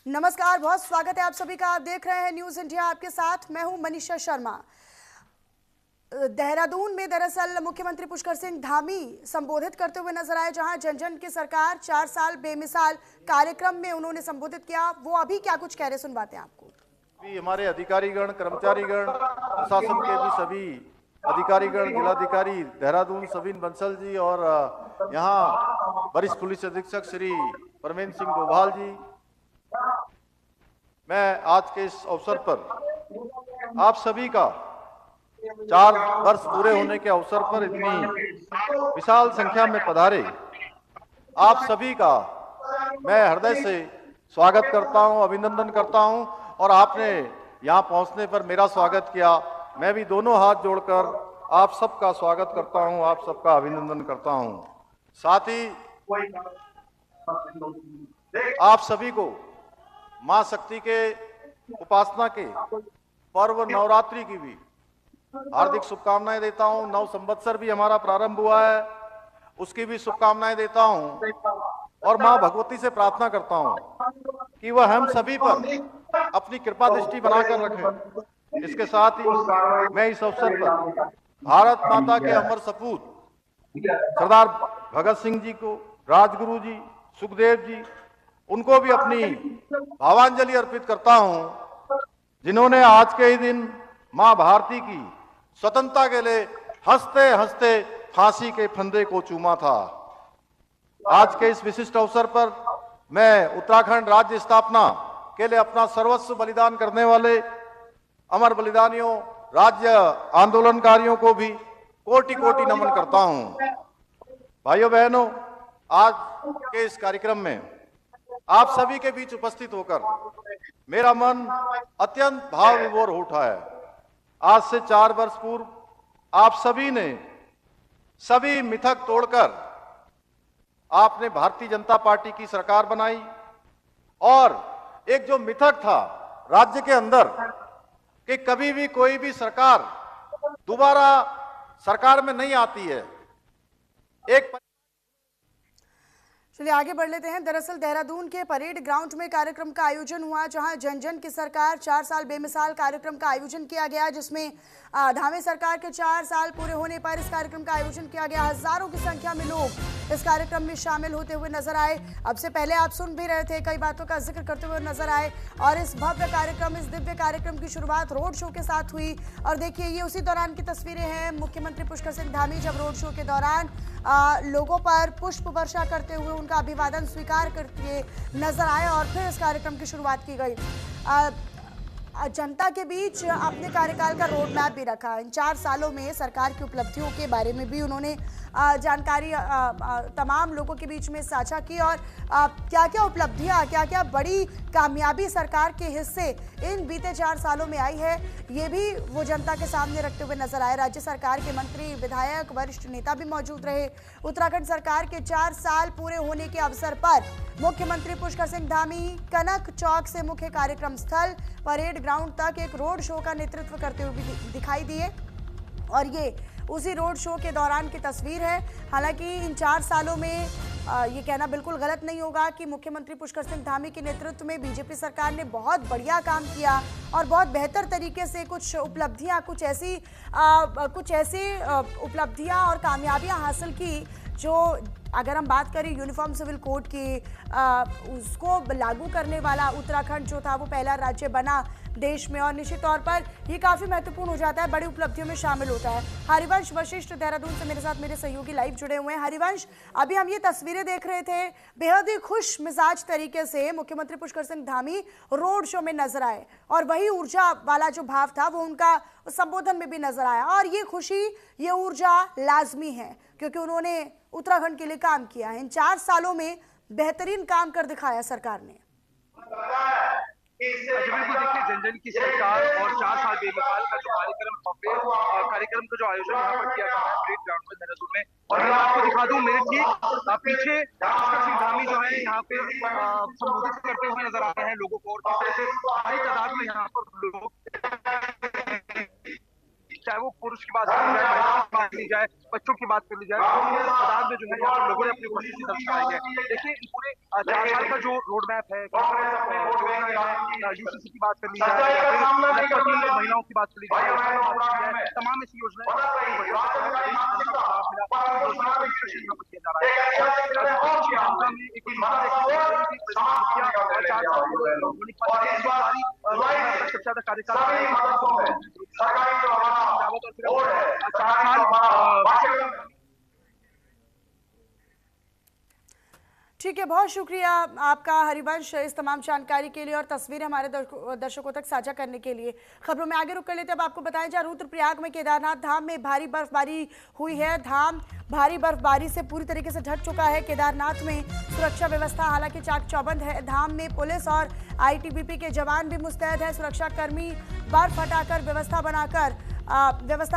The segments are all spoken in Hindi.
नमस्कार, बहुत स्वागत है आप सभी का। आप देख रहे हैं न्यूज इंडिया, आपके साथ मैं हूं मनीषा शर्मा। देहरादून में दरअसल मुख्यमंत्री पुष्कर सिंह धामी संबोधित करते हुए नजर आए, जहां जन जन की सरकार 4 साल बेमिसाल कार्यक्रम में उन्होंने संबोधित किया। वो अभी क्या कुछ कह रहे, सुनवाते हैं आपको। भी हमारे अधिकारीगण, कर्मचारीगण, प्रशासन के भी सभी अधिकारीगण, जिलाधिकारी देहरादून सविन बंसल जी और यहाँ वरिष्ठ पुलिस अधीक्षक श्री परमेंद्र सिंह डोभाल जी, मैं आज के इस अवसर पर आप सभी का 4 वर्ष पूरे होने के अवसर पर इतनी विशाल संख्या में पधारे आप सभी का मैं हृदय से स्वागत करता हूं, अभिनंदन करता हूं। और आपने यहां पहुंचने पर मेरा स्वागत किया, मैं भी दोनों हाथ जोड़कर आप सबका स्वागत करता हूं, आप सबका अभिनंदन करता हूं। साथ ही आप सभी को मां शक्ति के उपासना के पर्व नवरात्रि की भी हार्दिक शुभकामनाएं देता हूं। नव संवत्सर भी हमारा प्रारंभ हुआ है, उसकी भी शुभकामनाएं देता हूं और मां भगवती से प्रार्थना करता हूं कि वह हम सभी पर अपनी कृपा दृष्टि बनाकर रखें। इसके साथ ही मैं इस अवसर पर भारत माता के अमर सपूत सरदार भगत सिंह जी को, राजगुरु जी, सुखदेव जी, उनको भी अपनी भावांजलि अर्पित करता हूं, जिन्होंने आज के ही दिन मां भारती की स्वतंत्रता के लिए हंसते हंसते फांसी के फंदे को चूमा था। आज के इस विशिष्ट अवसर पर मैं उत्तराखंड राज्य स्थापना के लिए अपना सर्वस्व बलिदान करने वाले अमर बलिदानियों, राज्य आंदोलनकारियों को भी कोटि कोटि नमन करता हूं। भाइयों बहनों, आज के इस कार्यक्रम में आप सभी के बीच उपस्थित होकर मेरा मन अत्यंत भाव विभोर हो उठा है। आज से 4 वर्ष पूर्व आप सभी ने सभी मिथक तोड़कर आपने भारतीय जनता पार्टी की सरकार बनाई और एक जो मिथक था राज्य के अंदर कि कभी भी कोई भी सरकार दोबारा सरकार में नहीं आती है, एक चलिए आगे बढ़ लेते हैं। दरअसल देहरादून के परेड ग्राउंड में कार्यक्रम का आयोजन हुआ, जहां जन जन की सरकार 4 साल बेमिसाल कार्यक्रम का आयोजन किया गया, जिसमें धामी सरकार के 4 साल पूरे होने पर इस कार्यक्रम का आयोजन किया गया। हजारों की संख्या में लोग इस कार्यक्रम में शामिल होते हुए नजर आए। अब से पहले आप सुन भी रहे थे, कई बातों का जिक्र करते हुए नजर आए और इस भव्य कार्यक्रम, इस दिव्य कार्यक्रम की शुरुआत रोड शो के साथ हुई। और देखिए, ये उसी दौरान की तस्वीरें हैं। मुख्यमंत्री पुष्कर सिंह धामी जब रोड शो के दौरान लोगों पर पुष्प वर्षा करते हुए उनका अभिवादन स्वीकार करते नजर आए और फिर इस कार्यक्रम की शुरुआत की गई। जनता के बीच अपने कार्यकाल का रोड मैप भी रखा। इन 4 सालों में सरकार की उपलब्धियों के बारे में भी उन्होंने जानकारी तमाम लोगों के बीच में साझा की और क्या क्या उपलब्धियां, क्या क्या बड़ी कामयाबी सरकार के हिस्से इन बीते 4 सालों में आई है, ये भी वो जनता के सामने रखते हुए नजर आए। राज्य सरकार के मंत्री, विधायक, वरिष्ठ नेता भी मौजूद रहे। उत्तराखंड सरकार के 4 साल पूरे होने के अवसर पर मुख्यमंत्री पुष्कर सिंह धामी कनक चौक से मुख्य कार्यक्रम स्थल परेड ग्राउंड तक एक रोड शो का नेतृत्व करते हुए दिखाई दिए और ये उसी रोड शो के दौरान की तस्वीर है। हालांकि इन 4 सालों में ये कहना बिल्कुल गलत नहीं होगा कि मुख्यमंत्री पुष्कर सिंह धामी के नेतृत्व में बीजेपी सरकार ने बहुत बढ़िया काम किया और बहुत बेहतर तरीके से कुछ उपलब्धियां, कुछ ऐसी उपलब्धियां और कामयाबियां हासिल की, जो अगर हम बात करें यूनिफॉर्म सिविल कोड की, उसको लागू करने वाला उत्तराखंड जो था वो पहला राज्य बना देश में और निश्चित तौर पर ये काफ़ी महत्वपूर्ण हो जाता है, बड़ी उपलब्धियों में शामिल होता है। हरिवंश वशिष्ठ देहरादून से मेरे साथ मेरे सहयोगी लाइव जुड़े हुए हैं। हरिवंश, अभी हम ये तस्वीरें देख रहे थे, बेहद ही खुश मिजाज तरीके से मुख्यमंत्री पुष्कर सिंह धामी रोड शो में नजर आए और वही ऊर्जा वाला जो भाव था वो उनका संबोधन में भी नजर आया और ये खुशी, ये ऊर्जा लाजमी है क्योंकि उन्होंने उत्तराखंड के लिए काम किया है। इन 4 सालों में बेहतरीन काम कर दिखाया सरकार ने। बिल्कुल, देखिए जन जन की सरकार और 4 साल बेमिसाल का जो कार्यक्रम का जो आयोजन यहाँ पर किया गया है परेड ग्राउंड में देहरादून में, और मैं आपको दिखा दूं मेरे ठीक पीछे पुष्कर सिंह धामी जो है यहाँ पे संबोधित करते हुए नजर आ रहे हैं लोगों को और किस तरह से भारी तादाद में यहाँ पर लोग चाहे वो पुरुष की बात कर ली जाए, महिलाओं की बात कर ली जाए, बच्चों की बात कर ली जाए, पूरी तादाद में जो है यहाँ पर लोगों ने अपनी उपस्थिति दर्ज कराई है। देखिए पूरे 4 साल का जो रोड मैप है, यूसीसी की बात कर ली जाए या फिर लखपति महिलाओं की बात कर ली जाए, तमाम ऐसी योजनाएं सबसे ज्यादा कार्यकाल। ठीक है, बहुत शुक्रिया आपका हरिवंश इस तमाम जानकारी के लिए और तस्वीरें हमारे दर्शकों तक साझा करने के लिए। खबरों में आगे रुक कर लेते अब आपको बताएं जहां रुद्रप्रयाग में केदारनाथ धाम में भारी बर्फबारी हुई है। धाम भारी बर्फबारी से पूरी तरीके से ढक चुका है। केदारनाथ में सुरक्षा व्यवस्था हालांकि चाक चौबंद है। धाम में पुलिस और आईटीबीपी के जवान भी मुस्तैद है। सुरक्षा कर्मी बर्फ हटाकर व्यवस्था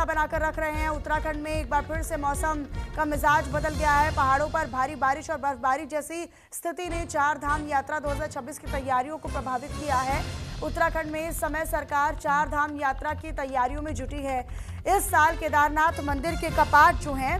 बनाकर रख रहे हैं। उत्तराखंड में एक बार फिर से मौसम का मिजाज बदल गया है। पहाड़ों पर भारी बारिश और बर्फबारी जैसी स्थिति ने 4 धाम यात्रा 2026 की तैयारियों को प्रभावित किया है। उत्तराखंड में इस समय सरकार 4 धाम यात्रा की तैयारियों में जुटी है। इस साल केदारनाथ मंदिर के कपाट जो हैं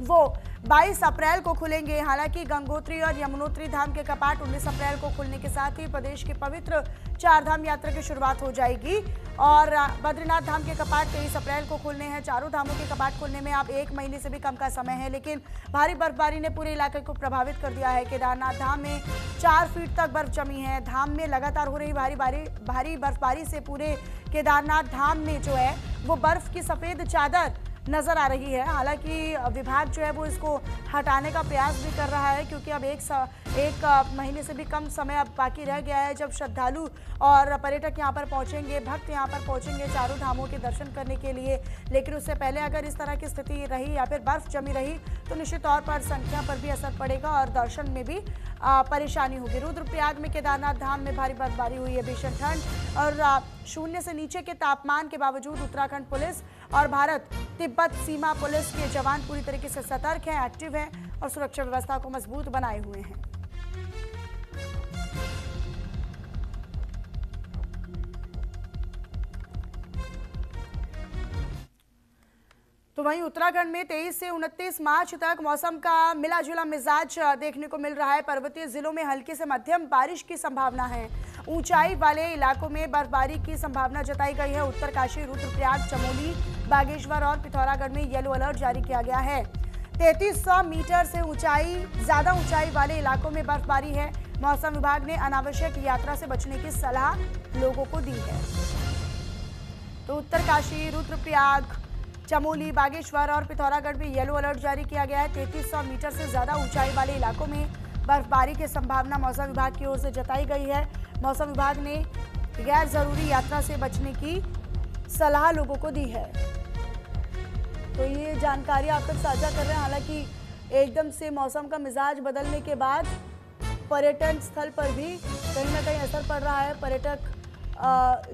वो 22 अप्रैल को खुलेंगे। हालांकि गंगोत्री और यमुनोत्री धाम के कपाट 19 अप्रैल को खुलने के साथ ही प्रदेश की पवित्र 4 धाम यात्रा की शुरुआत हो जाएगी और बद्रीनाथ धाम के कपाट 23 अप्रैल को खुलने हैं। चारों धामों के कपाट खुलने में अब 1 महीने से भी कम का समय है, लेकिन भारी बर्फबारी ने पूरे इलाके को प्रभावित कर दिया है। केदारनाथ धाम में 4 फीट तक बर्फ जमी है। धाम में लगातार हो रही भारी बर्फबारी से पूरे केदारनाथ धाम में जो है वो बर्फ की सफेद चादर नजर आ रही है। हालांकि विभाग जो है वो इसको हटाने का प्रयास भी कर रहा है, क्योंकि अब एक महीने से भी कम समय अब बाकी रह गया है जब श्रद्धालु और पर्यटक यहाँ पर पहुँचेंगे, भक्त यहाँ पर पहुँचेंगे चारों धामों के दर्शन करने के लिए। लेकिन उससे पहले अगर इस तरह की स्थिति रही या फिर बर्फ जमी रही तो निश्चित तौर पर संख्या पर भी असर पड़ेगा और दर्शन में भी परेशानी होगी। रुद्रप्रयाग में केदारनाथ धाम में भारी बर्फबारी हुई है। भीषण ठंड और 0 से नीचे के तापमान के बावजूद उत्तराखंड पुलिस और भारत तिब्बत सीमा पुलिस के जवान पूरी तरीके से सतर्क हैं, एक्टिव हैं और सुरक्षा व्यवस्था को मजबूत बनाए हुए हैं। तो वहीं उत्तराखंड में 23 से 29 मार्च तक मौसम का मिला जुला मिजाज देखने को मिल रहा है। पर्वतीय जिलों में हल्की से मध्यम बारिश की संभावना है। ऊंचाई वाले इलाकों में बर्फबारी की संभावना जताई गई है। उत्तरकाशी, रुद्रप्रयाग, चमोली, बागेश्वर और पिथौरागढ़ में येलो अलर्ट जारी किया गया है। 3300 मीटर से ज्यादा ऊंचाई वाले इलाकों में बर्फबारी है। मौसम विभाग ने अनावश्यक यात्रा से बचने की सलाह लोगों को दी है। तो उत्तरकाशी, रुद्रप्रयाग, चमोली, बागेश्वर और पिथौरागढ़ में येलो अलर्ट जारी किया गया है। 3300 मीटर से ज्यादा ऊंचाई वाले इलाकों में बर्फबारी की संभावना मौसम विभाग की ओर से जताई गई है। मौसम विभाग ने गैर जरूरी यात्रा से बचने की सलाह लोगों को दी है। तो ये जानकारी आप तक साझा कर रहे हैं। हालांकि एकदम से मौसम का मिजाज बदलने के बाद पर्यटन स्थल पर भी कहीं ना कहीं असर पड़ रहा है। पर्यटक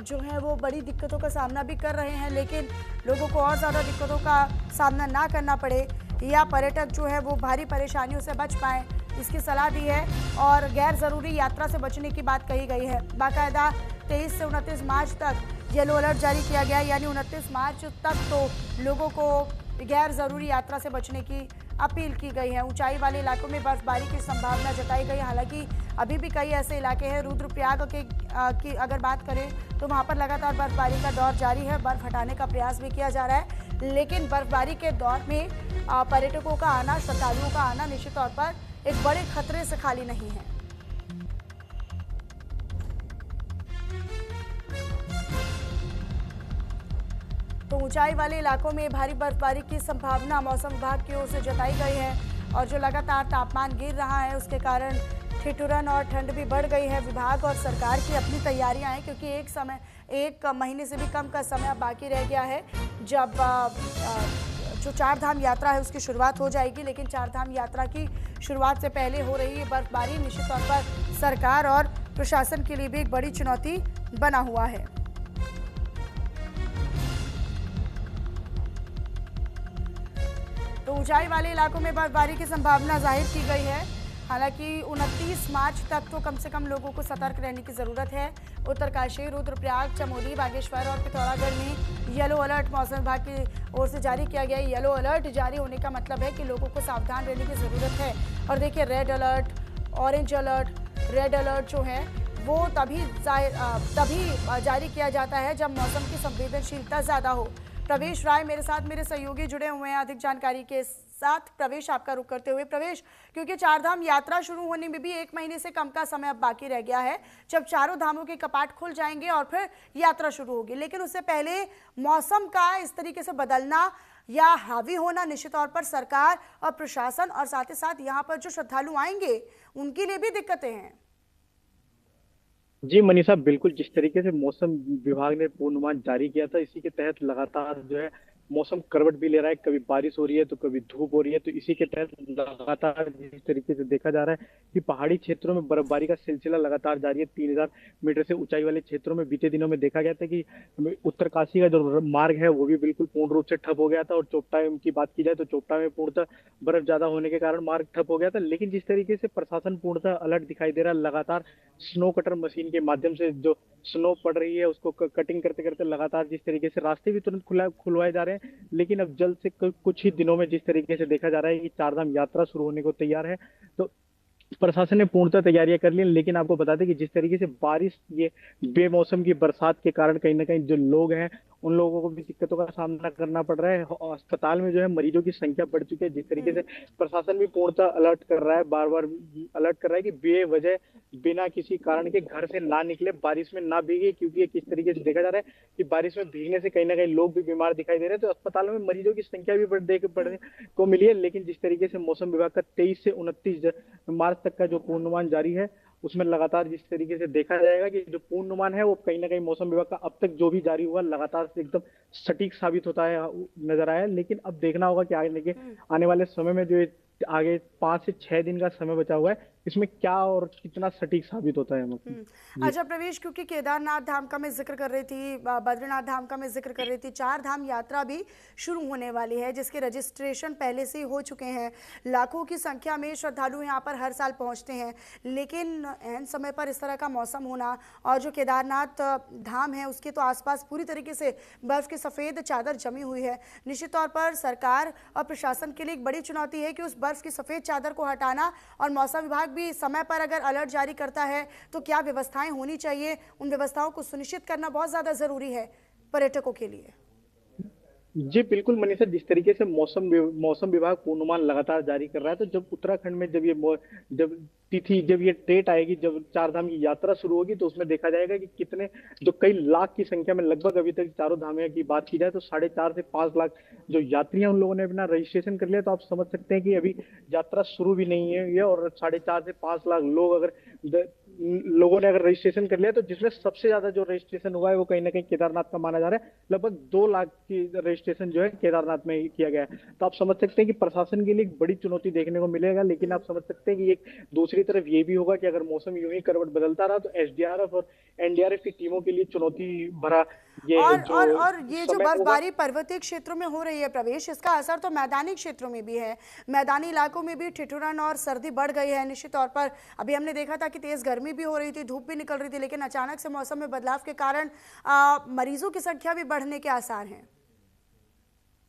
जो है वो बड़ी दिक्कतों का सामना भी कर रहे हैं, लेकिन लोगों को और ज़्यादा दिक्कतों का सामना ना करना पड़े या पर्यटक जो है वो भारी परेशानियों से बच पाएँ, इसकी सलाह दी है और गैर ज़रूरी यात्रा से बचने की बात कही गई है। बाकायदा 23 से 29 मार्च तक येलो अलर्ट जारी किया गया है, यानी 29 मार्च तक तो लोगों को गैर ज़रूरी यात्रा से बचने की अपील की गई है। ऊंचाई वाले इलाकों में बर्फबारी की संभावना जताई गई है। हालांकि अभी भी कई ऐसे इलाके हैं, रुद्रप्रयाग की अगर बात करें तो वहां पर लगातार बर्फबारी का दौर जारी है। बर्फ हटाने का प्रयास भी किया जा रहा है, लेकिन बर्फबारी के दौर में पर्यटकों का आना, श्रद्धालुओं का आना निश्चित तौर पर एक बड़े खतरे से खाली नहीं है। तो ऊंचाई वाले इलाकों में भारी बर्फबारी की संभावना मौसम विभाग की ओर से जताई गई है और जो लगातार तापमान गिर रहा है उसके कारण ठिठुरन और ठंड भी बढ़ गई है। विभाग और सरकार की अपनी तैयारियां हैं, क्योंकि एक महीने से भी कम का समय बाकी रह गया है जब जो 4 धाम यात्रा है उसकी शुरुआत हो जाएगी। लेकिन 4 धाम यात्रा की शुरुआत से पहले हो रही है बर्फबारी निश्चित तौर पर सरकार और प्रशासन के लिए भी एक बड़ी चुनौती बना हुआ है। तो ऊंचाई वाले इलाकों में बर्फबारी की संभावना जाहिर की गई है। हालांकि 29 मार्च तक तो कम से कम लोगों को सतर्क रहने की ज़रूरत है। उत्तरकाशी, रुद्रप्रयाग, चमोली, बागेश्वर और पिथौरागढ़ में येलो अलर्ट मौसम विभाग की ओर से जारी किया गया है। येलो अलर्ट जारी होने का मतलब है कि लोगों को सावधान रहने की ज़रूरत है। और देखिए, red alert, orange alert, red alert जो है वो तभी जारी किया जाता है जब मौसम की संवेदनशीलता ज़्यादा हो। प्रवेश राय मेरे साथ, मेरे सहयोगी जुड़े हुए हैं अधिक जानकारी के साथ। प्रवेश, आपका रुख करते हुए प्रवेश, क्योंकि चारधाम यात्रा शुरू होने में भी 1 महीने से कम का समय अब बाकी रह गया है, जब चारों धामों के कपाट खुल जाएंगे और फिर यात्रा शुरू होगी, लेकिन उससे पहले मौसम का इस तरीके से बदलना या हावी होना निश्चित तौर पर सरकार और प्रशासन और साथ ही साथ यहाँ पर जो श्रद्धालु आएंगे उनके लिए भी दिक्कतें हैं। जी मनीषा, बिल्कुल जिस तरीके से मौसम विभाग ने पूर्वानुमान जारी किया था, इसी के तहत लगातार जो है मौसम करवट भी ले रहा है। कभी बारिश हो रही है तो कभी धूप हो रही है। तो इसी के तहत लगातार जिस तरीके से देखा जा रहा है कि पहाड़ी क्षेत्रों में बर्फबारी का सिलसिला लगातार जारी है। 3000 मीटर से ऊंचाई वाले क्षेत्रों में बीते दिनों में देखा गया था कि उत्तरकाशी का जो मार्ग है वो भी बिल्कुल पूर्ण रूप से ठप हो गया था। और चोपटा की बात की जाए तो चोपटा में पूर्णतः बर्फ ज्यादा होने के कारण मार्ग ठप हो गया था। लेकिन जिस तरीके से प्रशासन पूर्णतः अलर्ट दिखाई दे रहा है, लगातार स्नो कटर मशीन के माध्यम से जो स्नो पड़ रही है उसको कटिंग करते करते लगातार जिस तरीके से रास्ते भी तुरंत खुलवाए जा रहे हैं। लेकिन अब जल्द से कुछ ही दिनों में जिस तरीके से देखा जा रहा है कि चारधाम यात्रा शुरू होने को तैयार है, तो प्रशासन ने पूर्णतः तैयारियां कर ली। लेकिन आपको बता दें कि जिस तरीके से बारिश, ये बेमौसम की बरसात के कारण कहीं ना कहीं जो लोग हैं उन लोगों को भी दिक्कतों का सामना करना पड़ रहा है। अस्पताल में जो है मरीजों की संख्या बढ़ चुकी है। जिस तरीके से प्रशासन भी पूर्णतः अलर्ट कर रहा है, बार बार अलर्ट कर रहा है कि बेवजह बिना किसी कारण के घर से ना निकले, बारिश में ना भीगे, क्योंकि ये किस तरीके से देखा जा रहा है कि बारिश में भीगने से कहीं ना कहीं लोग भी बीमार दिखाई दे रहे हैं। तो अस्पतालों में मरीजों की संख्या भी बढ़ने को मिली है। लेकिन जिस तरीके से मौसम विभाग का 23 से 29 मार्च तक का जो पूर्वानुमान जारी है, उसमें लगातार जिस तरीके से देखा जाएगा कि जो पूर्वानुमान है वो कहीं ना कहीं मौसम विभाग का अब तक जो भी जारी हुआ लगातार से एकदम सटीक साबित होता है नजर आया। लेकिन अब देखना होगा कि आने वाले समय में जो आगे 5 से 6 दिन का समय बचा हुआ है, इसमें क्या और कितना सटीक साबित होता है। अच्छा प्रवेश, क्योंकि केदारनाथ धाम का मैं जिक्र कर रही थी, बद्रीनाथ धाम का मैं जिक्र कर रही थी, 4 धाम यात्रा भी शुरू होने वाली है जिसके रजिस्ट्रेशन पहले से ही हो चुके हैं। लाखों की संख्या में श्रद्धालु यहाँ पर हर साल पहुँचते हैं, लेकिन ऐन समय पर इस तरह का मौसम होना और जो केदारनाथ धाम है उसके तो आसपास पूरी तरीके से बर्फ की सफ़ेद चादर जमी हुई है। निश्चित तौर पर सरकार और प्रशासन के लिए एक बड़ी चुनौती है कि उस बर्फ की सफ़ेद चादर को हटाना, और मौसम विभाग भी समय पर अगर अलर्ट जारी करता है तो क्या व्यवस्थाएं होनी चाहिए, उन व्यवस्थाओं को सुनिश्चित करना बहुत ज़्यादा ज़रूरी है पर्यटकों के लिए। जी बिल्कुल मनीषा, जिस तरीके से मौसम विभाग पूर्वानुमान लगातार जारी कर रहा है, तो जब उत्तराखंड में जब ये डेट आएगी, जब चारधाम की यात्रा शुरू होगी, तो उसमें देखा जाएगा कि कितने, जो कई लाख की संख्या में, लगभग अभी तक चारों धामों की बात की जाए तो 4.5 से 5 लाख जो यात्री हैं उन लोगों ने अपना रजिस्ट्रेशन कर लिया। तो आप समझ सकते हैं कि अभी यात्रा शुरू भी नहीं है और 4.5 से 5 लाख लोगों ने अगर रजिस्ट्रेशन कर लिया, तो जिसमें सबसे ज्यादा जो रजिस्ट्रेशन हुआ है वो कहीं ना कहीं केदारनाथ का माना जा रहा है। लगभग 2 लाख की रजिस्ट्रेशन जो है केदारनाथ में किया गया है। तो आप समझ सकते हैं कि प्रशासन के लिए एक बड़ी चुनौती देखने को मिलेगा। लेकिन आप समझ सकते हैं कि एक दूसरी तरफ ये भी होगा कि अगर मौसम यूं ही करवट बदलता रहा तो एसडीआरएफ और एनडीआरएफ की टीमों के लिए चुनौती भरा ये जो बर्फबारी पर्वतीय क्षेत्रों में हो रही है प्रवेश, इसका असर तो मैदानी क्षेत्रों में भी है। मैदानी इलाकों में भी ठिठुरन और सर्दी बढ़ गई है। निश्चित तौर पर अभी हमने देखा था कि तेज गर्मी भी हो रही थी, धूप भी निकल रही थी, लेकिन अचानक से मौसम में बदलाव के कारण मरीजों की संख्या भी बढ़ने के आसार हैं।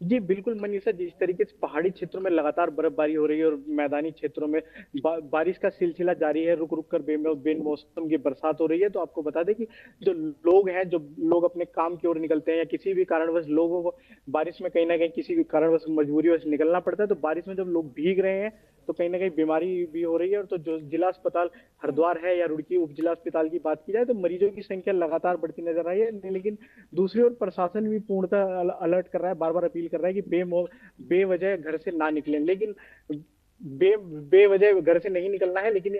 जी बिल्कुल मनीषा, जिस तरीके से पहाड़ी क्षेत्रों में लगातार बर्फबारी हो रही है और मैदानी क्षेत्रों में बारिश का सिलसिला जारी है, रुक रुक कर बेमौसम की बरसात हो रही है। तो आपको बता दें कि जो लोग अपने काम की ओर निकलते हैं या किसी भी कारणवश लोगों को बारिश में कहीं ना कहीं किसी भी कारणवश मजबूरीवश निकलना पड़ता है, तो बारिश में जब लोग भीग रहे हैं तो कहीं ना कहीं बीमारी भी हो रही है। और तो जो जिला अस्पताल हरिद्वार है या रुड़की उप जिला अस्पताल की बात की जाए तो मरीजों की संख्या लगातार बढ़ती नजर आई है। लेकिन दूसरी ओर प्रशासन भी पूर्णतः अलर्ट कर रहा है, बार बार अपील कर रहा है कि बेवजह घर से ना निकलें। लेकिन बेवजह घर से नहीं निकलना है। लेकिन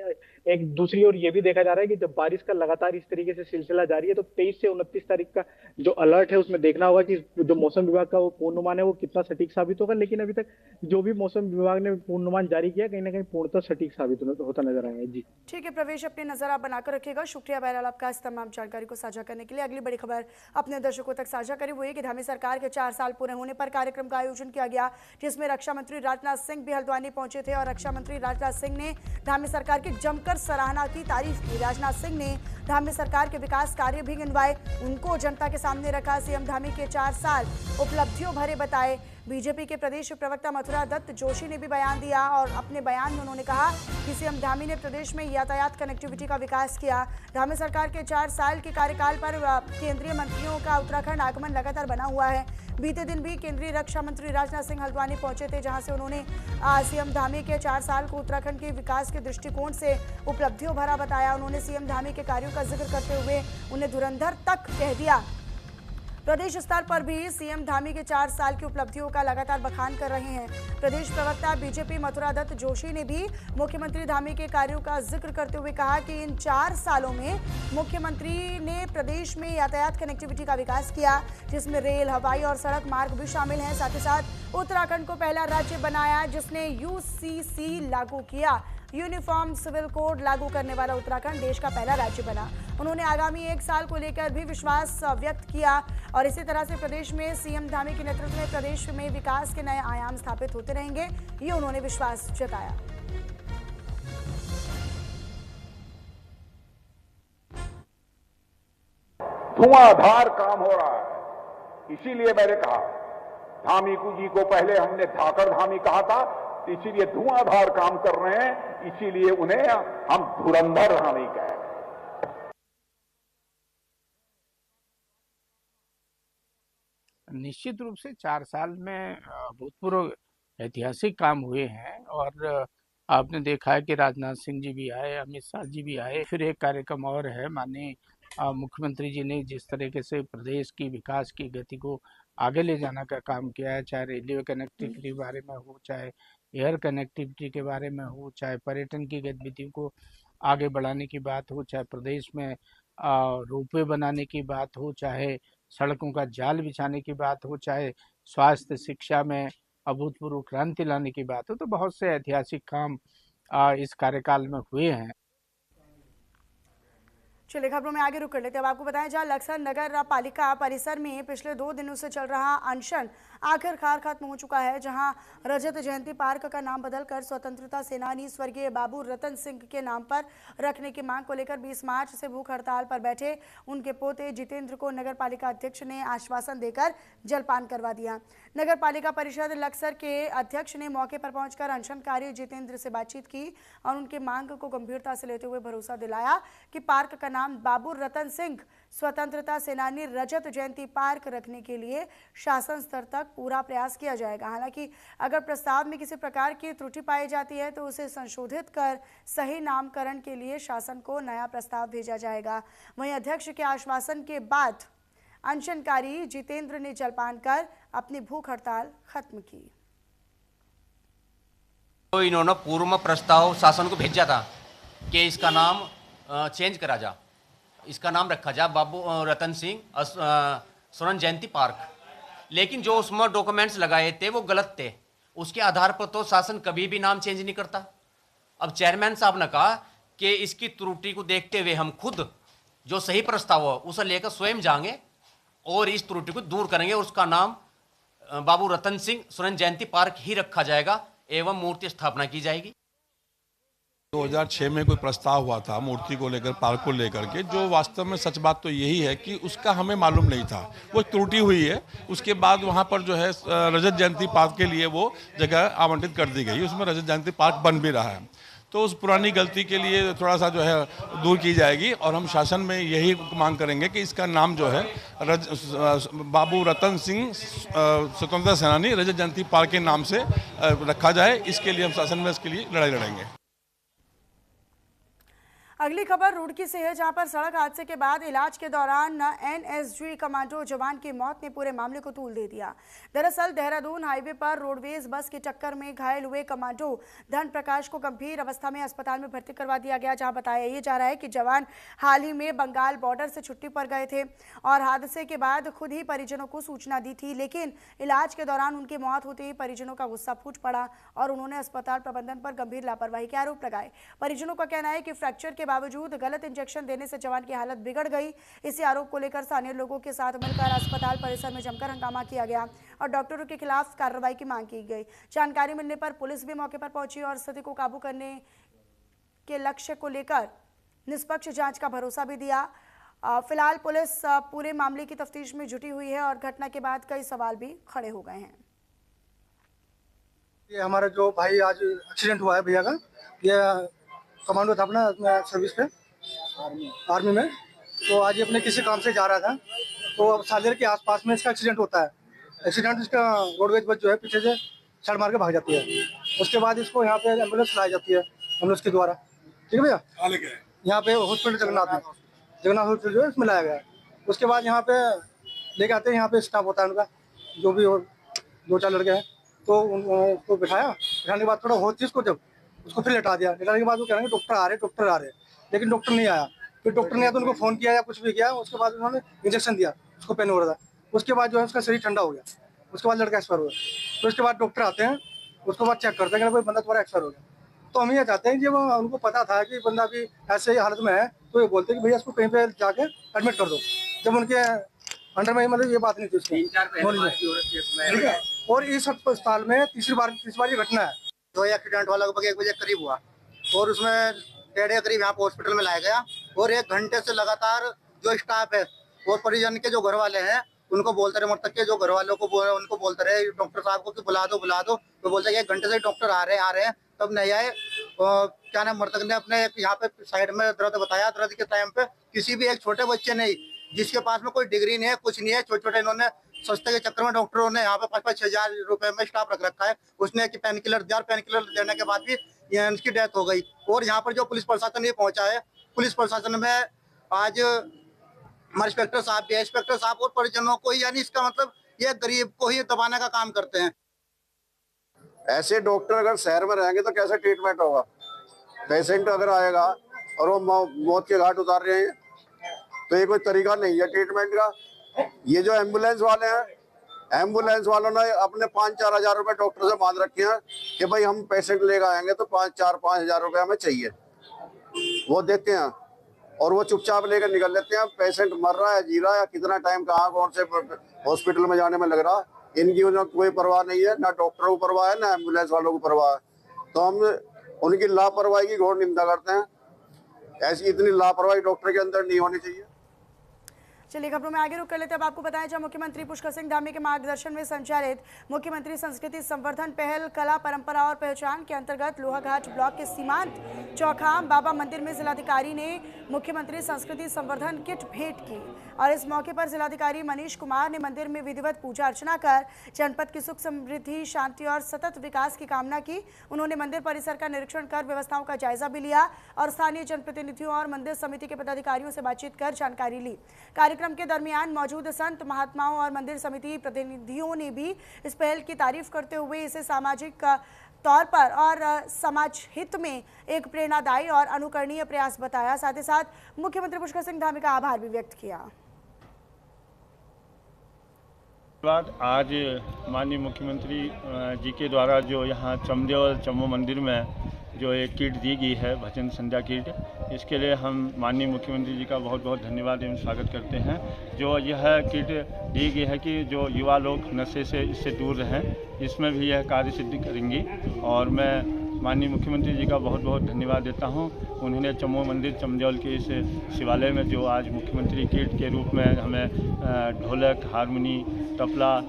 एक दूसरी ओर ये भी देखा जा रहा है कि जब बारिश का लगातार इस तरीके से सिलसिला जारी है, तो 23 से 29 तारीख का जो अलर्ट है उसमें देखना होगा कि जो मौसम विभाग का वो पूर्वानुमान है वो कितना सटीक साबित होगा। लेकिन अभी तक जो भी मौसम विभाग ने पूर्वानुमान जारी किया कहीं ना कहीं पूर्णतः सटीक साबित होता नजर आया है। जी ठीक है प्रवेश, अपनी नजर आप बनाकर रखिएगा। शुक्रिया बहरहाल आपका इस तमाम जानकारी को साझा करने के लिए। अगली बड़ी खबर अपने दर्शकों तक साझा करें वो ये कि धामी सरकार के 4 साल पूरे होने पर कार्यक्रम का आयोजन किया गया, जिसमें रक्षा मंत्री राजनाथ सिंह भी हल्द्वानी पहुंचे थे। थे और रक्षा मंत्री राजनाथ सिंह ने धामी सरकार की जमकर सराहना की, तारीफ की। राजनाथ सिंह ने धामी सरकार के विकास कार्य भी गिनवाए, उनको जनता के सामने रखा। सीएम धामी के 4 साल उपलब्धियों भरे बताए। बीजेपी के प्रदेश प्रवक्ता मथुरा दत्त जोशी ने भी बयान दिया और अपने बयान में उन्होंने कहा कि सीएम धामी ने प्रदेश में यातायात कनेक्टिविटी का विकास किया। धामी सरकार के 4 साल के कार्यकाल पर केंद्रीय मंत्रियों का उत्तराखंड आगमन लगातार बना हुआ है। बीते दिन भी केंद्रीय रक्षा मंत्री राजनाथ सिंह हल्द्वानी पहुंचे थे, जहां से उन्होंने सीएम धामी के 4 साल को उत्तराखंड के विकास के दृष्टिकोण से उपलब्धियों भरा बताया। उन्होंने सीएम धामी के कार्यों का जिक्र करते हुए उन्हें धुरंधर तक कह दिया। प्रदेश स्तर पर भी सीएम धामी के 4 साल की उपलब्धियों का लगातार बखान कर रहे हैं। प्रदेश प्रवक्ता बीजेपी मथुरा दत्त जोशी ने भी मुख्यमंत्री धामी के कार्यों का जिक्र करते हुए कहा कि इन 4 सालों में मुख्यमंत्री ने प्रदेश में यातायात कनेक्टिविटी का विकास किया, जिसमें रेल, हवाई और सड़क मार्ग भी शामिल हैं। साथ ही साथ उत्तराखंड को पहला राज्य बनाया जिसने यूसीसी लागू किया। यूनिफॉर्म सिविल कोड लागू करने वाला उत्तराखंड देश का पहला राज्य बना। उन्होंने आगामी 1 साल को लेकर भी विश्वास व्यक्त किया और इसी तरह से प्रदेश में सीएम धामी के नेतृत्व में प्रदेश में विकास के नए आयाम स्थापित होते रहेंगे, ये उन्होंने विश्वास जताया। धुआंधार काम हो रहा है, इसीलिए मैंने कहा धामी जी को पहले हमने धाकड़ धामी कहा था, इसीलिए धुआंधार काम कर रहे हैं, इसीलिए उन्हें हम धुरंधर धामी कह रहे हैं। निश्चित रूप से 4 साल में भूतपूर्व ऐतिहासिक काम हुए हैं और आपने देखा है कि राजनाथ सिंह जी भी आए, अमित शाह जी भी आए। फिर एक कार्यक्रम और है, माननीय मुख्यमंत्री जी ने जिस तरीके से प्रदेश की विकास की गति को आगे ले जाने का काम किया है, चाहे रेलवे कनेक्टिविटी के बारे में हो, चाहे एयर कनेक्टिविटी के बारे में हो, चाहे पर्यटन की गतिविधियों को आगे बढ़ाने की बात हो, चाहे प्रदेश में रोपवे बनाने की बात हो, चाहे सड़कों का जाल बिछाने की बात हो, चाहे स्वास्थ्य शिक्षा में अभूतपूर्व क्रांति लाने की बात हो, तो बहुत से ऐतिहासिक काम इस कार्यकाल में हुए हैं। चलिए खबरों में आगे रुक कर लेते हैं। अब आपको बताएं, जहां लक्सर नगर पालिका परिसर में पिछले 2 दिनों से चल रहा अनशन आखिरकार खत्म हो चुका है, जहां रजत जयंती पार्क का नाम बदलकर स्वतंत्रता सेनानी स्वर्गीय बाबू रतन सिंह के नाम पर रखने की मांग को लेकर 20 मार्च से भूख हड़ताल पर बैठे उनके पोते जितेंद्र को नगर पालिका अध्यक्ष ने आश्वासन देकर जलपान करवा दिया। नगर पालिका परिषद लक्सर के अध्यक्ष ने मौके पर पहुंचकर अनशनकारी जितेंद्र से बातचीत की और उनकी मांग को गंभीरता से लेते हुए भरोसा दिलाया कि पार्क का नाम बाबू रतन सिंह स्वतंत्रता सेनानी रजत जयंती पार्क रखने के लिए शासन स्तर तक पूरा प्रयास किया जाएगा। हालांकि अगर प्रस्ताव में किसी प्रकार की त्रुटि पाई जाती है तो उसे संशोधित कर सही नामकरण के लिए शासन को नया प्रस्ताव भेजा जाएगा। वहीं अध्यक्ष के आश्वासन के बाद अनशनकारी जितेंद्र ने जलपान कर अपनी भूख हड़ताल खत्म की। तो इन्होंने पूर्व प्रस्ताव शासन को भेजा था कि इसका नाम चेंज करा जा, इसका नाम रखा जा बाबू रतन सिंह स्वर्ण जयंती पार्क, लेकिन जो उसमें डॉक्यूमेंट्स लगाए थे वो गलत थे। उसके आधार पर तो शासन कभी भी नाम चेंज नहीं करता। अब चेयरमैन साहब ने कहा कि इसकी त्रुटि को देखते हुए हम खुद जो सही प्रस्ताव हो उसे लेकर स्वयं जाएंगे और इस त्रुटि को दूर करेंगे। उसका नाम बाबू रतन सिंह स्वर्ण जयंती पार्क ही रखा जाएगा एवं मूर्ति स्थापना की जाएगी। 2006 में कोई प्रस्ताव हुआ था मूर्ति को लेकर, पार्क को लेकर के, जो वास्तव में सच बात तो यही है कि उसका हमें मालूम नहीं था, वो त्रुटि हुई है। उसके बाद वहाँ पर जो है रजत जयंती पार्क के लिए वो जगह आवंटित कर दी गई, उसमें रजत जयंती पार्क बन भी रहा है। तो उस पुरानी गलती के लिए थोड़ा सा जो है दूर की जाएगी और हम शासन में यही मांग करेंगे कि इसका नाम जो है बाबू रतन सिंह स्वतंत्रता सेनानी रजत जयंती पार्क के नाम से रखा जाए। इसके लिए हम शासन में इसके लिए लड़ाई लड़ेंगे। अगली खबर रुड़की से है, जहां पर सड़क हादसे के बाद इलाज के दौरान एनएसजी कमांडो जवान की मौत ने पूरे मामले को तूल दे दिया। दरअसल देहरादून हाईवे पर रोडवेज बस की टक्कर में घायल हुए कमांडो धन प्रकाश को गंभीर अवस्था में अस्पताल में भर्ती करवा दिया गया, जहां बताया ये जा रहा है कि जवान हाल ही में बंगाल बॉर्डर से छुट्टी पर गए थे और हादसे के बाद खुद ही परिजनों को सूचना दी थी, लेकिन इलाज के दौरान उनकी मौत होते ही परिजनों का गुस्सा फूट पड़ा और उन्होंने अस्पताल प्रबंधन पर गंभीर लापरवाही के आरोप लगाए। परिजनों का कहना है कि फ्रैक्चर के बावजूद गलत इंजेक्शन देने से जवान की हालत बिगड़ गई। इसी आरोप को लेकर स्थानीय लोगों के साथ मिलकर अस्पताल परिसर में जमकर हंगामा किया गया और डॉक्टरों के खिलाफ कार्रवाई की मांग की गई। जानकारी मिलने पर पुलिस भी मौके पर पहुंची और स्थिति को काबू करने के लक्ष्य को लेकर निष्पक्ष जांच का भरोसा भी दिया। फिलहाल पुलिस पूरे मामले की तफ्तीश में जुटी हुई है और घटना के बाद कई सवाल भी खड़े हो गए हैं। ये हमारा जो भाई आज एक्सीडेंट हुआ है भैया का, ये कमांडो था अपना सर्विस पे आर्मी में, तो आज ये अपने किसी काम से जा रहा था, तो अब सालेर के आसपास में इसका एक्सीडेंट होता है। एक्सीडेंट इसका रोडवेज बस जो है पीछे से छड़ मार के भाग जाती है। उसके बाद इसको यहाँ पे एम्बुलेंस लाई जाती है एम्बुलेंस के द्वारा। ठीक है भैया, यहाँ पे हॉस्पिटल जगन्नाथ हॉस्पिटल जो है इसमें लाया गया है। उसके बाद यहाँ पे लेके आते हैं, यहाँ पे स्टाफ होता है उनका, जो भी 2-4 लड़के हैं, तो उनको बिठाने के बाद थोड़ा होश थी उसको, जब उसको फिर लेटा दिया। लेटाने के बाद वो कह रहे हैं डॉक्टर आ रहे, लेकिन डॉक्टर नहीं आया। फिर डॉक्टर ने या तो उनको फ़ोन किया या कुछ भी किया, उसके बाद उन्होंने इंजेक्शन दिया, उसको पेन हो रहा था। उसके बाद जो है उसका शरीर ठंडा हो गया, उसके बाद लड़का एक्सपायर हुआ। तो उसके बाद डॉक्टर आते हैं, उसके बाद चेक करते हैं कि भाई बंदा तुम्हारा एक्सपायर हो गया। तो हम ये चाहते हैं, जब उनको पता था कि बंदा अभी ऐसे ही हालत में है, तो ये बोलते हैं कि भैया इसको कहीं पे जाके एडमिट कर दो। जब उनके अंडर में मतलब ये बात नहीं थी उसकी, ठीक है। और इस अस्पताल में तीसरी बार ये घटना है। तो एक्सीडेंट वाला लगभग 1 बजे करीब हुआ और उसमें 1:30 करीब यहाँ पे हॉस्पिटल में लाया गया और 1 घंटे से लगातार जो स्टाफ है और परिजन के जो घर वाले हैं उनको बोलते रहे, मृतक के जो घर वालों को उनको बोलते रहे डॉक्टर साहब को कि बुला दो। तो बोलते हैं 1 घंटे से डॉक्टर आ रहे हैं, तब नहीं आए। क्या नाम, मृतक ने अपने यहाँ पे साइड में दर्द बताया। दर्द के टाइम पे किसी भी एक छोटे बच्चे नहीं, जिसके पास में कोई डिग्री नहीं है, कुछ नहीं है, छोटे इन्होंने सस्ते के चक्कर में डॉक्टरों ने यहाँ पे 5-5-6 हजार रुपए में स्टाफ रख रखा है। उसने कि पेन किलर दिया, पेन किलर देने के बाद भी इसकी डेथ हो गई। और यहाँ पर जो पुलिस प्रशासन ये पहुंचा है, पुलिस प्रशासन में आज हमारे इंस्पेक्टर साहब और परिजनों को, यानी इसका मतलब ये गरीब को ही दबाने का काम करते हैं। ऐसे डॉक्टर अगर शहर में रहेंगे तो कैसे ट्रीटमेंट होगा? पेशेंट अगर आएगा और वो मौत के घाट उतार रहे हैं तो ये कोई तरीका नहीं है ट्रीटमेंट का। ये जो एम्बुलेंस वाले हैं, एम्बुलेंस वालों ने अपने 5-4 हजार रुपए डॉक्टर से बांध रखे हैं कि भाई हम पेशेंट लेकर आएंगे तो 5-4-5 हजार रुपए हमें चाहिए। वो देते हैं और वो चुपचाप लेकर निकल लेते हैं। पेशेंट मर रहा है, जी रहा है, कितना टाइम कहाँ कौन से हॉस्पिटल में जाने में लग रहा, इनकी उन्हें कोई परवाह नहीं है, ना डॉक्टरों को परवाह है, ना एम्बुलेंस वालों को परवाह है। तो हम उनकी लापरवाही की घोर निंदा करते हैं। ऐसी इतनी लापरवाही डॉक्टर के अंदर नहीं होनी चाहिए। चलिए खबरों में आगे रुक कर लेते हैं। अब आपको बताएं, जब मुख्यमंत्री पुष्कर सिंह धामी के मार्गदर्शन में संचालित मुख्यमंत्री संस्कृति संवर्धन पहल कला परंपरा और पहचान के अंतर्गत लोहाघाट ब्लॉक के सीमांत चौखाम बाबा मंदिर में जिलाधिकारी ने मुख्यमंत्री संस्कृति संवर्धन किट भेंट की और इस मौके पर जिलाधिकारी मनीष कुमार ने मंदिर में विधिवत पूजा अर्चना कर जनपद की सुख समृद्धि, शांति और सतत विकास की कामना की। उन्होंने मंदिर परिसर का निरीक्षण कर व्यवस्थाओं का जायजा भी लिया और स्थानीय जनप्रतिनिधियों और मंदिर समिति के पदाधिकारियों से बातचीत कर जानकारी ली। कार्यक्रम के दरमियान मौजूद संत महात्माओं और मंदिर समिति प्रतिनिधियों ने भी इस पहल की तारीफ करते हुए इसे सामाजिक तौर पर और समाज हित में एक प्रेरणादायी और अनुकरणीय प्रयास बताया। साथ ही साथ मुख्यमंत्री पुष्कर सिंह धामी का आभार भी व्यक्त किया। आज माननीय मुख्यमंत्री जी के द्वारा जो यहाँ चमदेव चम्मू मंदिर में जो एक किट दी गई है, भजन संध्या किट, इसके लिए हम माननीय मुख्यमंत्री जी का बहुत बहुत धन्यवाद एवं स्वागत करते हैं। जो यह किट दी गई है कि जो युवा लोग नशे से इससे दूर रहें, इसमें भी यह कार्य सिद्धि करेंगी और मैं माननीय मुख्यमंत्री जी का बहुत बहुत धन्यवाद देता हूं। उन्होंने चम्मू मंदिर चमदेवल के इस शिवालय में जो आज मुख्यमंत्री किट के रूप में हमें ढोलक, हारमोनी, तबला,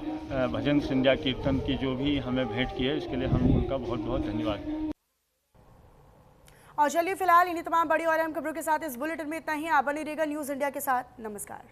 भजन संध्या कीर्तन की जो भी हमें भेंट की है, इसके लिए हम उनका बहुत बहुत धन्यवाद। और चलिए फिलहाल इन्हीं तमाम बड़ी और अहम खबरों के साथ इस बुलेटिन में इतना ही। आप बने रहिएगा न्यूज़ इंडिया के साथ। नमस्कार।